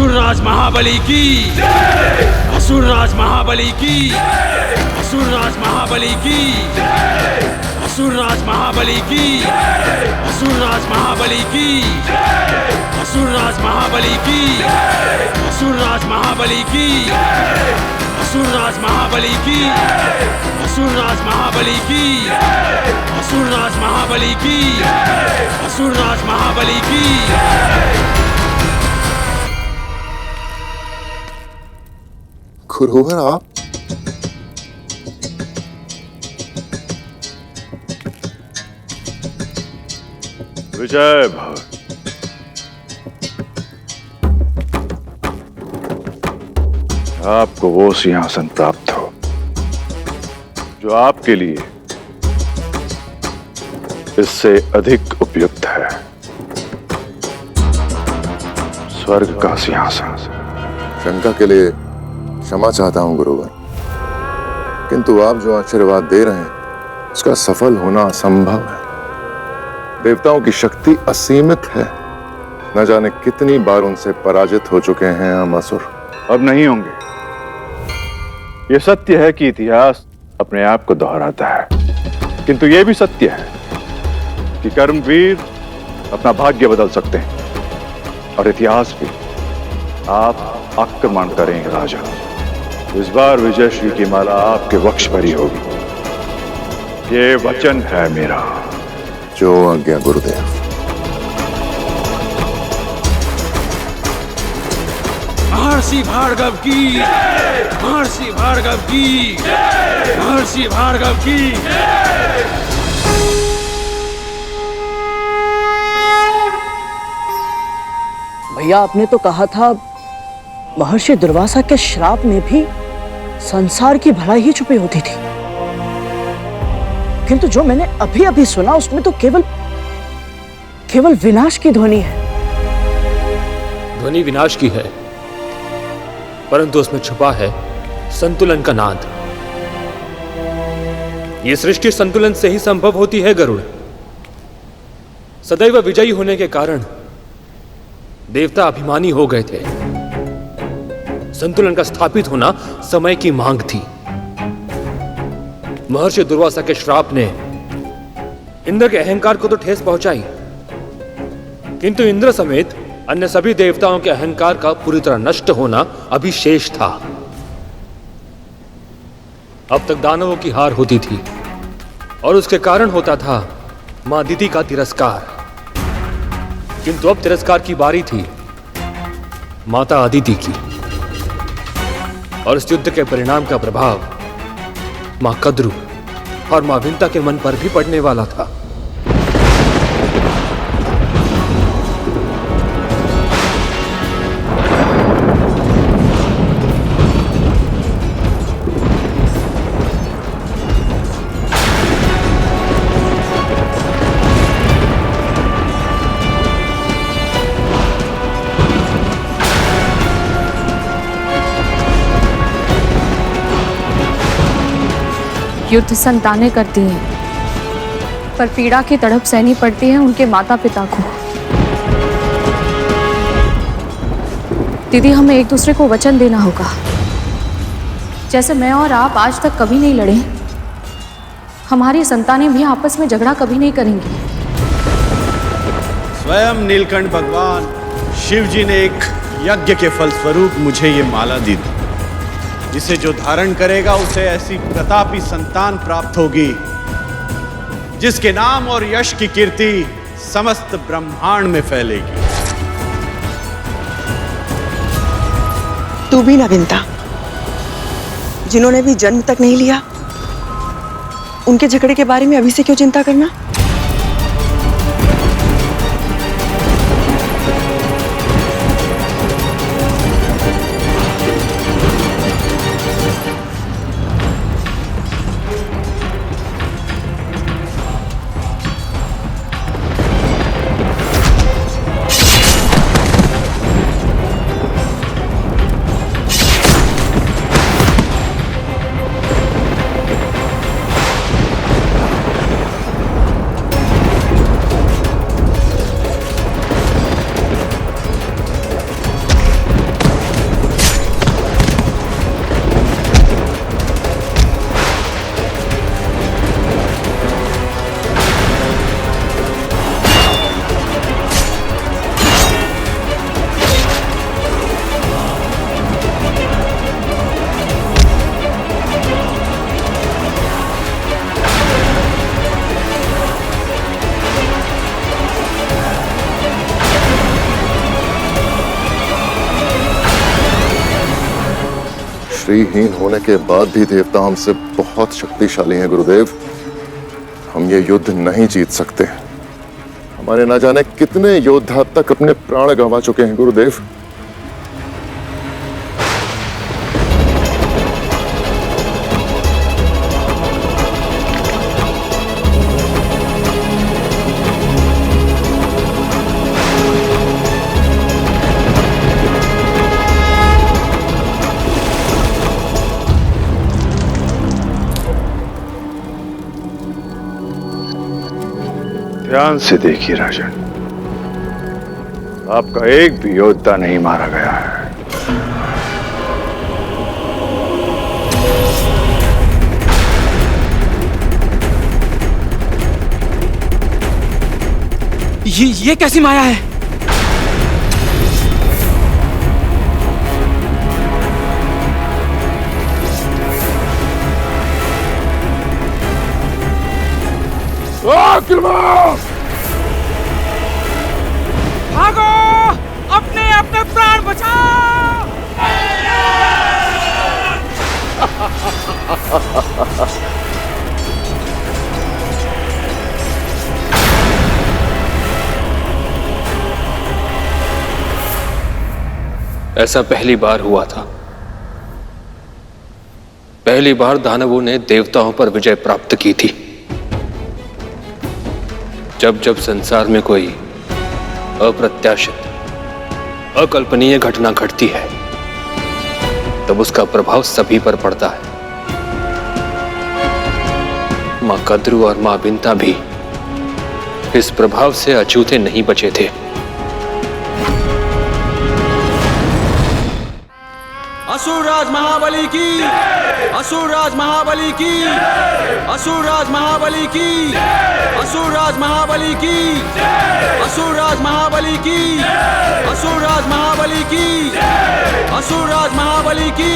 असुरराज महाबली की, असुरराज महाबली की, असुरराज महाबली की, असुरराज महाबली की, असुरराज महाबली की, असुरराज महाबली की, असुरराज महाबली की, असुरराज महाबली की, असुरराज महाबली की, असुरराज महाबली की, असुरराज महाबली की। गुरुवर आप विजय भव। आपको वो सिंहासन प्राप्त हो जो आपके लिए इससे अधिक उपयुक्त है, स्वर्ग का सिंहासन। शंका के लिए क्षमा चाहता हूं गुरुवर, किंतु आप जो आशीर्वाद दे रहे हैं उसका सफल होना असंभव है। देवताओं की शक्ति असीमित है, न जाने कितनी बार उनसे पराजित हो चुके हैं हम असुर। अब नहीं होंगे। यह सत्य है कि इतिहास अपने आप को दोहराता है, किंतु यह भी सत्य है कि कर्मवीर अपना भाग्य बदल सकते हैं, और इतिहास भी। आप आक्रमण करेंगे राजा। इस बार विजयश्री की माला आपके वक्ष पर ही होगी, ये वचन है मेरा। जो आज्ञा गुरुदेव। महर्षि भार्गव की, महर्षि भार्गव की, महर्षि भार्गव की। भैया आपने तो कहा था महर्षि दुर्वासा के श्राप में भी संसार की भलाई ही छुपी होती थी, किंतु जो मैंने अभी अभी सुना उसमें तो केवल विनाश की ध्वनि है। ध्वनि विनाश की है, परंतु उसमें छुपा है संतुलन का नाद। यह सृष्टि संतुलन से ही संभव होती है गरुड़। सदैव विजयी होने के कारण देवता अभिमानी हो गए थे। संतुलन का स्थापित होना समय की मांग थी। महर्षि दुर्वासा के श्राप ने इंद्र के अहंकार को तो ठेस पहुंचाई, किंतु इंद्र समेत अन्य सभी देवताओं के अहंकार का पूरी तरह नष्ट होना अभी शेष था। अब तक दानवों की हार होती थी, और उसके कारण होता था मां अदिति का तिरस्कार, किंतु अब तिरस्कार की बारी थी माता अदिति की, और इस युद्ध के परिणाम का प्रभाव मां कद्रु और मां विंता के मन पर भी पड़ने वाला था। युद्ध संतानें करती हैं, पर पीड़ा की तड़प सहनी पड़ती है उनके माता पिता को। दीदी, हमें एक दूसरे को वचन देना होगा। जैसे मैं और आप आज तक कभी नहीं लड़े, हमारी संतानें भी आपस में झगड़ा कभी नहीं करेंगी। स्वयं नीलकंठ भगवान शिव जी ने एक यज्ञ के फलस्वरूप मुझे ये माला दी थी, जिसे जो धारण करेगा उसे ऐसी प्रतापी संतान प्राप्त होगी जिसके नाम और यश की कीर्ति समस्त ब्रह्मांड में फैलेगी। तू भी ना विंता, जिन्होंने भी जन्म तक नहीं लिया, उनके झगड़े के बारे में अभी से क्यों चिंता करना? श्रीहीन होने के बाद भी देवता हमसे बहुत शक्तिशाली हैं गुरुदेव। हम ये युद्ध नहीं जीत सकते। हमारे ना जाने कितने योद्धा तक अपने प्राण गंवा चुके हैं गुरुदेव। ध्यान से देखिए राजन, आपका एक भी योद्धा नहीं मारा गया है। ये कैसी माया है? भागो, अपने अपने प्राण बचाओ। ऐसा पहली बार हुआ था। पहली बार दानवों ने देवताओं पर विजय प्राप्त की थी। जब जब संसार में कोई अप्रत्याशित, अकल्पनीय घटना घटती है, तब उसका प्रभाव सभी पर पड़ता है। मां कद्रू और मां बिंता भी इस प्रभाव से अछूते नहीं बचे थे। असुरराज महाबली की, असुरराज महाबली की, असुरराज महाबली की, असुरराज महाबली की, असुरराज महाबली की, असुरराज महाबली की, असुरराज महाबली की,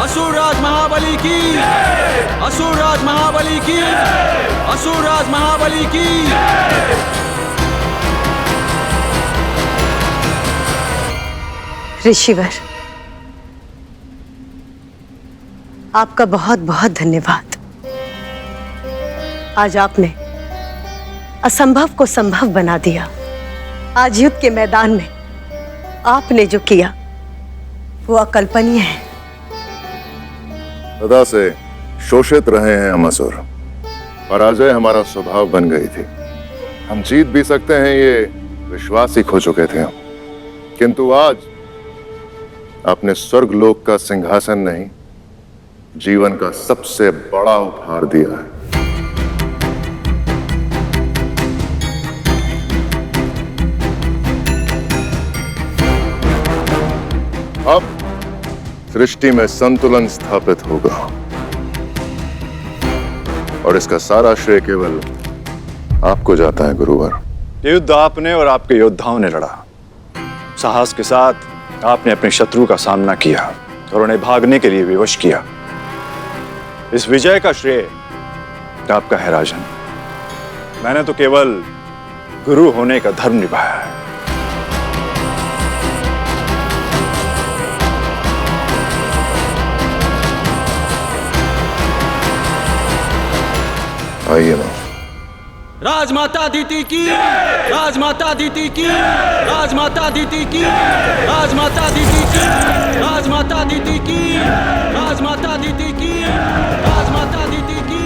असुरराज महाबली की, असुरराज महाबली की, असुरराज महाबली की। ऋषिवर, आपका बहुत बहुत धन्यवाद। आज आपने असंभव को संभव बना दिया। आज युद्ध के मैदान में आपने जो किया वो अकल्पनीय है। सदा से शोषित रहे हैं हम असुर, पराजय हमारा स्वभाव बन गई थी। हम जीत भी सकते हैं ये विश्वास ही खो चुके थे हम। किंतु आज आपने स्वर्गलोक का सिंहासन नहीं, जीवन का सबसे बड़ा उपहार दिया है। अब सृष्टि में संतुलन स्थापित होगा और इसका सारा श्रेय केवल आपको जाता है गुरुवर। ये युद्ध आपने और आपके योद्धाओं ने लड़ा। साहस के साथ आपने अपने शत्रु का सामना किया और उन्हें भागने के लिए विवश किया। इस विजय का श्रेय आपका है राजन। मैंने तो केवल गुरु होने का धर्म निभाया है। आइए मां। राजमाता अदिति की, राजमाता अदिति की, राजमाता अदिति की, राजमाता अदिति की, राजमाता अदिति की, राजमाता अदिति की, राजमाता अदिति की।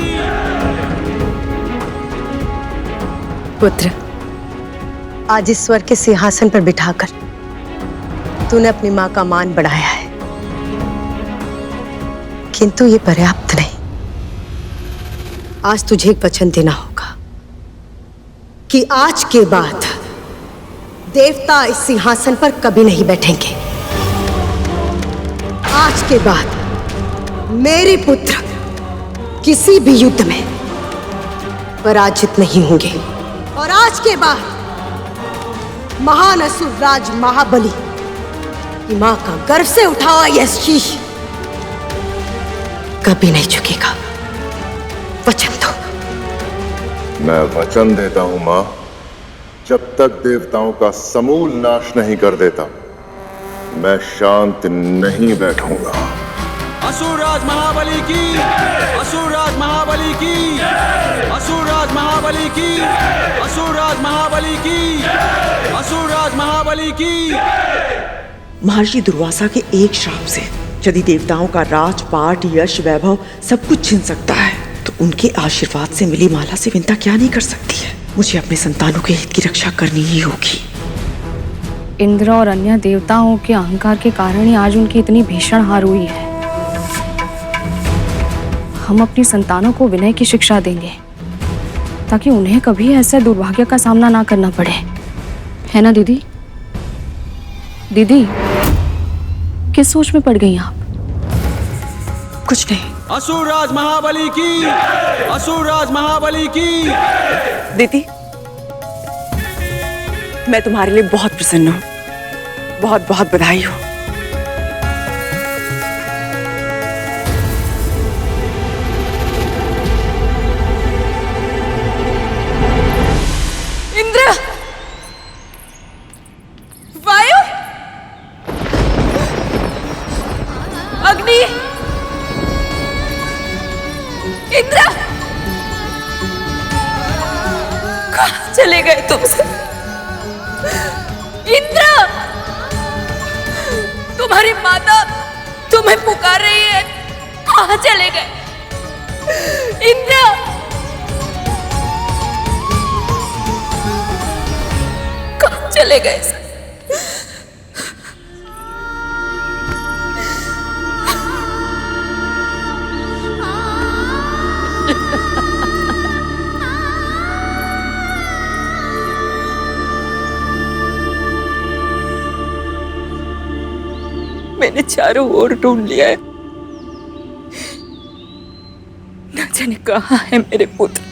पुत्र, आज ईश्वर के सिंहासन पर बिठाकर तूने अपनी मां का मान बढ़ाया है, किंतु ये पर्याप्त नहीं। आज तुझे एक वचन देना होगा कि आज के बाद देवता इस सिंहासन पर कभी नहीं बैठेंगे। आज के बाद मेरे पुत्र किसी भी युद्ध में पराजित नहीं होंगे। और आज के बाद महान असुर राज महाबली की मां का गर्व से उठा हुआ यह शीश कभी नहीं झुकेगा। वचन दो। मैं वचन देता हूं मां, जब तक देवताओं का समूल नाश नहीं कर देता मैं शांत नहीं बैठूंगा। असुरराज महाबली की, असुरराज महाबली की, असुरराज महाबली की, असुरराज महाबली की, असुरराज महाबली की। महर्षि दुर्वासा के एक श्राप से यदि देवताओं का राजपाट, यश, वैभव सब कुछ छिन सकता है, तो उनके आशीर्वाद से मिली माला से विंता क्या नहीं कर सकती है। मुझे अपने संतानों के हित की रक्षा करनी ही होगी। इंद्र और अन्य देवताओं के अहंकार के कारण ही आज उनकी इतनी भीषण हार हुई है। हम अपनी संतानों को विनय की शिक्षा देंगे ताकि उन्हें कभी ऐसे दुर्भाग्य का सामना ना करना पड़े, है ना दीदी? दीदी, किस सोच में पड़ गई आप? कुछ नहीं। असुरराज महाबली की, असुरराज महाबली की। दीदी, मैं तुम्हारे लिए बहुत प्रसन्न हूँ। बहुत बहुत बधाई हो। इंद्र, वायु, अग्नि, इंद्र, कहाँ चले गए तुम सब? इंद्र, तुम्हारी माता तुम्हें पुकार रही है, कहाँ चले गए? इंद्र, कहाँ चले गए? मैंने चारों ओर ढूंढ लिया है, न जाने कहाँ है मेरे पुत्र।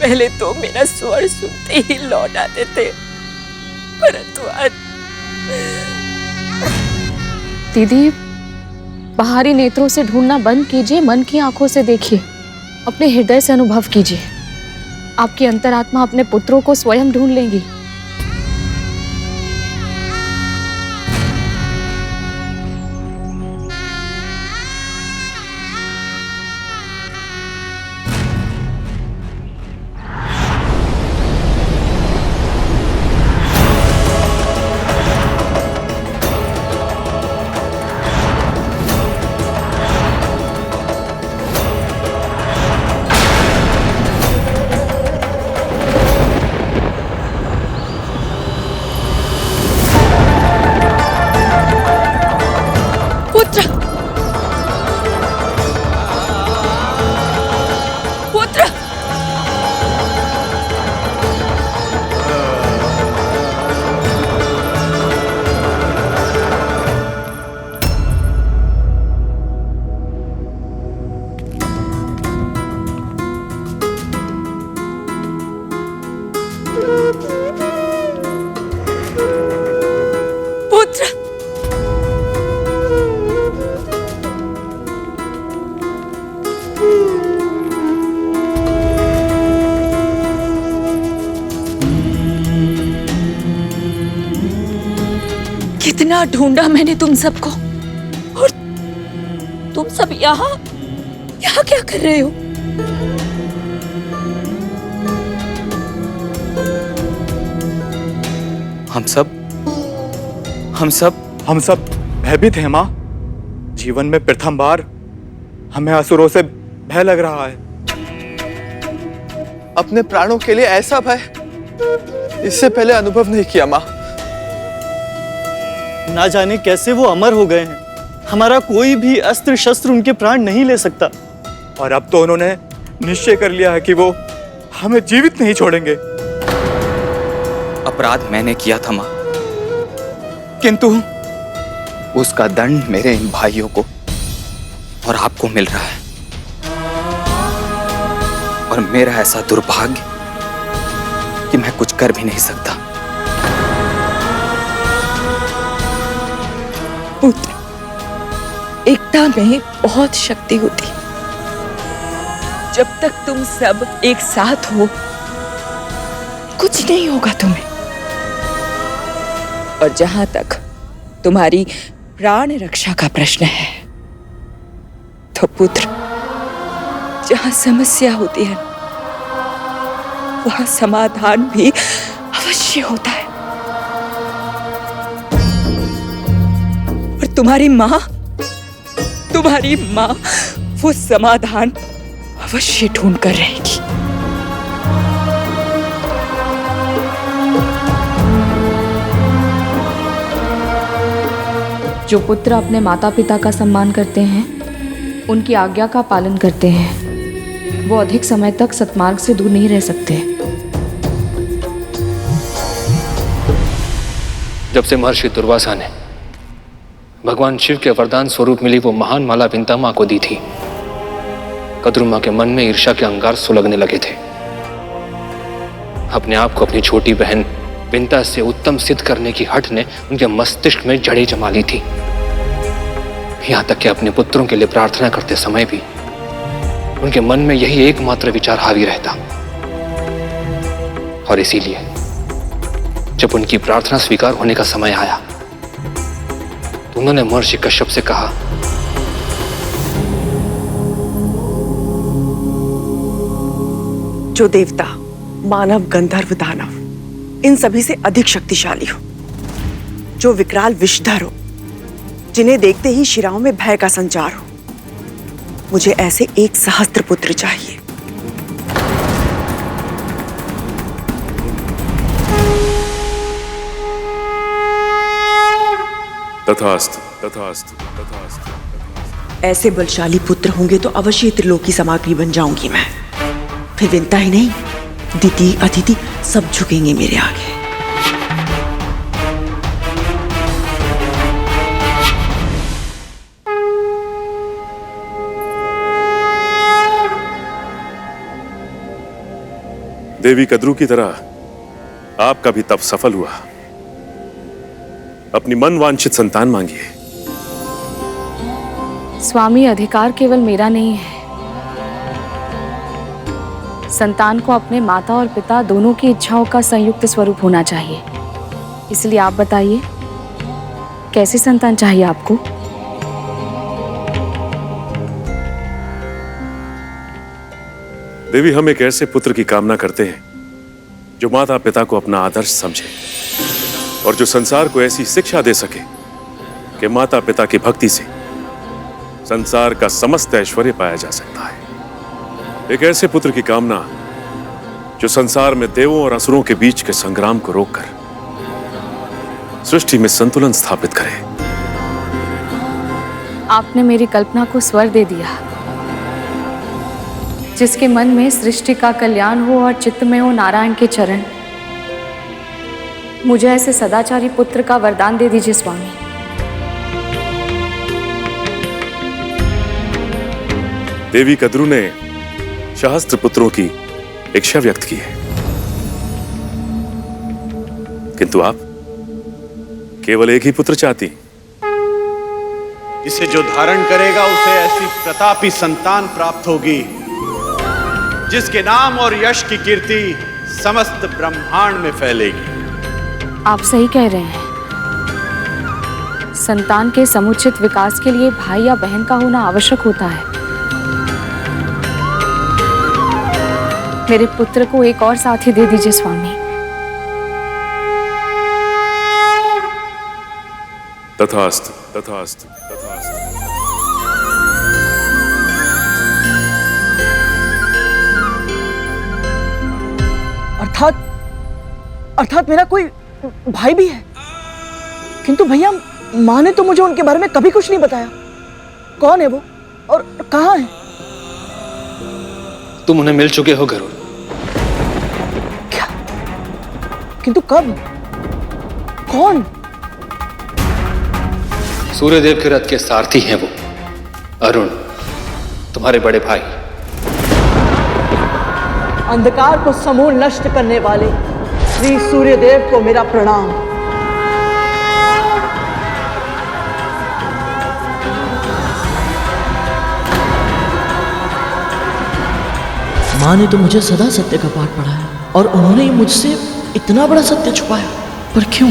पहले तो मेरा स्वर सुनते ही लौट आते थे, परंतु आज दीदी, बाहरी नेत्रों से ढूंढना बंद कीजिए, मन की आंखों से देखिए, अपने हृदय से अनुभव कीजिए। आपकी अंतरात्मा अपने पुत्रों को स्वयं ढूंढ लेंगी। कितना ढूंढा मैंने तुम सबको, और तुम सब यहाँ यहाँ क्या कर रहे हो? हम सब भयभीत हैं माँ। जीवन में प्रथम बार हमें असुरों से भय लग रहा है। अपने प्राणों के लिए ऐसा भय इससे पहले अनुभव नहीं किया माँ। ना जाने कैसे वो अमर हो गए हैं। हमारा कोई भी अस्त्र शस्त्र उनके प्राण नहीं ले सकता। और अब तो उन्होंने निश्चय कर लिया है कि वो हमें जीवित नहीं छोड़ेंगे। अपराध मैंने किया था मां, किंतु उसका दंड मेरे इन भाइयों को और आपको मिल रहा है। और मेरा ऐसा दुर्भाग्य कि मैं कुछ कर भी नहीं सकता। पुत्र, एकता में बहुत शक्ति होती। जब तक तुम सब एक साथ हो, कुछ नहीं होगा तुम्हें। और जहां तक तुम्हारी प्राण रक्षा का प्रश्न है, देखो पुत्र, जहां समस्या होती है वहां समाधान भी अवश्य होता है। और तुम्हारी मां वो समाधान अवश्य ढूंढ कर रहेगी। जो पुत्र अपने माता पिता का सम्मान करते हैं, उनकी आज्ञा का पालन करते हैं, वो अधिक समय तक सत्मार्ग से दूर नहीं रह सकते। जब से महर्षि दुर्वासा ने भगवान शिव के वरदान स्वरूप मिली वो महान माला विंता मां को दी थी, कद्रू मां के मन में ईर्ष्या के अंगार सुलगने लगे थे। अपने आप को अपनी छोटी बहन विंता से उत्तम सिद्ध करने की हठ ने उनके मस्तिष्क में जड़ें जमा ली थी। यहां तक कि अपने पुत्रों के लिए प्रार्थना करते समय भी उनके मन में यही एकमात्र विचार हावी रहता। और इसीलिए जब उनकी प्रार्थना स्वीकार होने का समय आया तो उन्होंने महर्षि कश्यप से कहा, जो देवता मानव गंधर्व दानव इन सभी से अधिक शक्तिशाली हो, जो विकराल विषधर हो, जिन्हें देखते ही शिराओं में भय का संचार हो, मुझे ऐसे एक सहस्त्र पुत्र चाहिए। तथास्तु, तथास्तु, तथास्तु। ऐसे बलशाली पुत्र होंगे तो अवश्य त्रिलोकी सामग्री बन जाऊंगी मैं। फिर विंता ही नहीं, दिति अदिति सब झुकेंगे मेरे आगे। देवी कद्रू की तरह आपका भी तप सफल हुआ। अपनी मन वांछित संतान मांगिए। स्वामी, अधिकार केवल मेरा नहीं है। संतान को अपने माता और पिता दोनों की इच्छाओं का संयुक्त स्वरूप होना चाहिए। इसलिए आप बताइए, कैसी संतान चाहिए आपको? देवी, हम एक ऐसे पुत्र की कामना करते हैं जो माता पिता को अपना आदर्श समझे और जो संसार को ऐसी शिक्षा दे सके कि माता पिता की भक्ति से संसार का समस्त ऐश्वर्य पाया जा सकता है। एक ऐसे पुत्र की कामना जो संसार में देवों और असुरों के बीच के संग्राम को रोककर सृष्टि में संतुलन स्थापित करे। आपने मेरी कल्पना को स्वर दे दिया। जिसके मन में सृष्टि का कल्याण हो और चित्त में हो नारायण के चरण, मुझे ऐसे सदाचारी पुत्र का वरदान दे दीजिए स्वामी। देवी कद्रू ने सहस्त्र पुत्रों की इच्छा व्यक्त की है, किंतु आप केवल एक ही पुत्र चाहती। जिसे जो धारण करेगा उसे ऐसी प्रतापी संतान प्राप्त होगी जिसके नाम और यश की कीर्ति समस्त ब्रह्मांड में फैलेगी। आप सही कह रहे हैं। संतान के समुचित विकास के लिए भाई या बहन का होना आवश्यक होता है। मेरे पुत्र को एक और साथी दे दीजिए स्वामी। तथास्तु, तथास्तु, तथास्तु। अर्थात मेरा कोई भाई भी है, किंतु भैया माँ ने तो मुझे उनके बारे में कभी कुछ नहीं बताया। कौन है वो और कहाँ है? तुम उन्हें मिल चुके हो गरुड़। क्या? किंतु कब? कौन? सूर्यदेव के रथ के सारथी हैं वो, अरुण, तुम्हारे बड़े भाई। अंधकार को समूल नष्ट करने वाले श्री सूर्यदेव को मेरा प्रणाम। माँ ने तो मुझे सदा सत्य का पाठ पढ़ाया और उन्होंने मुझसे इतना बड़ा सत्य छुपाया, पर क्यों?